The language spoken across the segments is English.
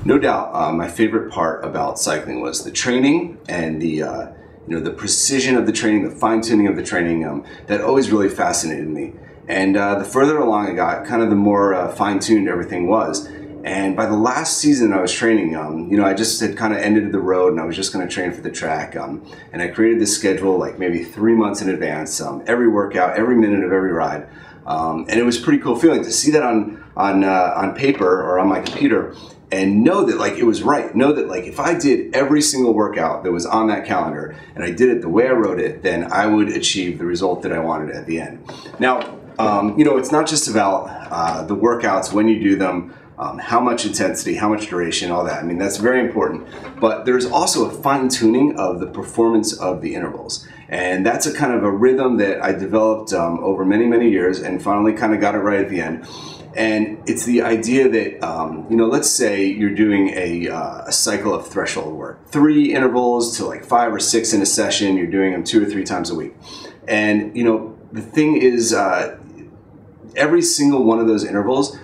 No doubt, my favorite part about cycling was the training and the precision of the training, the fine-tuning of the training. That always really fascinated me. And the further along I got, kind of the more fine-tuned everything was. And by the last season I was training, I just had kind of ended the road and I was just going to train for the track. And I created this schedule like maybe 3 months in advance, every workout, every minute of every ride. And it was a pretty cool feeling to see that on paper or on my computer and know that like it was right. Know that like if I did every single workout that was on that calendar and I did it the way I wrote it, then I would achieve the result that I wanted at the end. Now, it's not just about the workouts, when you do them, how much intensity, how much duration, all that. I mean, that's very important. But there's also a fine-tuning of the performance of the intervals. And that's a kind of a rhythm that I developed over many, many years and finally kind of got it right at the end. And it's the idea that, let's say you're doing a cycle of threshold work. 3 intervals to like 5 or 6 in a session. You're doing them 2 or 3 times a week. And, the thing is, every single one of those intervals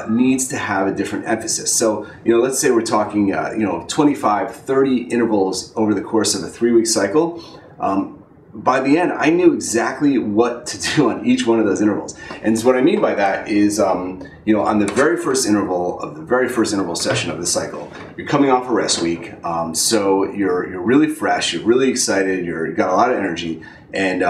needs to have a different emphasis. So, let's say we're talking, 25, 30 intervals over the course of a 3-week cycle. By the end, I knew exactly what to do on each one of those intervals. And so what I mean by that is, on the very first interval of the very first interval session of the cycle, you're coming off a rest week. So you're really fresh, you're really excited, you've got a lot of energy. And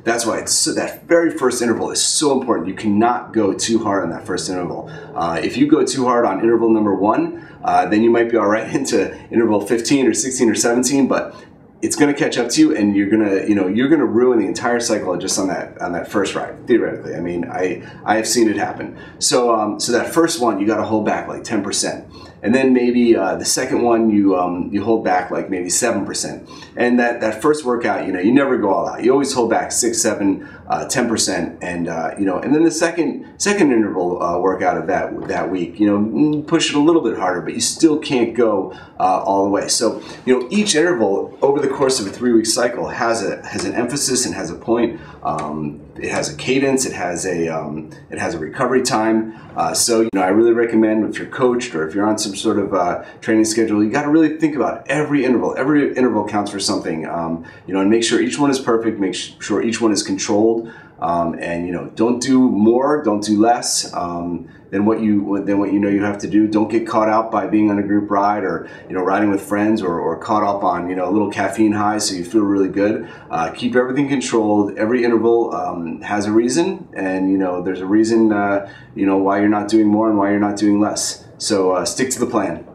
that's why that very first interval is so important. You cannot go too hard on that first interval. If you go too hard on interval number 1, then you might be all right into interval 15 or 16 or 17, but it's going to catch up to you, and you're gonna ruin the entire cycle just on that first ride. Theoretically, I mean, I have seen it happen. So that first one you got to hold back like 10%, and then maybe the second one you hold back like maybe 7%, and that first workout you never go all out. You always hold back 6, 7, 10%, and and then the second interval workout of that week, push it a little bit harder, but you still can't go all the way. So each interval over the course of a 3-week cycle has an emphasis and has a point. It has a cadence. It has a recovery time. So I really recommend if you're coached or if you're on some sort of training schedule, you got to really think about every interval. Every interval counts for something. And make sure each one is perfect. Make sure each one is controlled. And don't do more, don't do less than what you have to do. Don't get caught out by being on a group ride or riding with friends or caught up on a little caffeine high so you feel really good. Keep everything controlled. Every interval has a reason, and there's a reason why you're not doing more and why you're not doing less. So stick to the plan.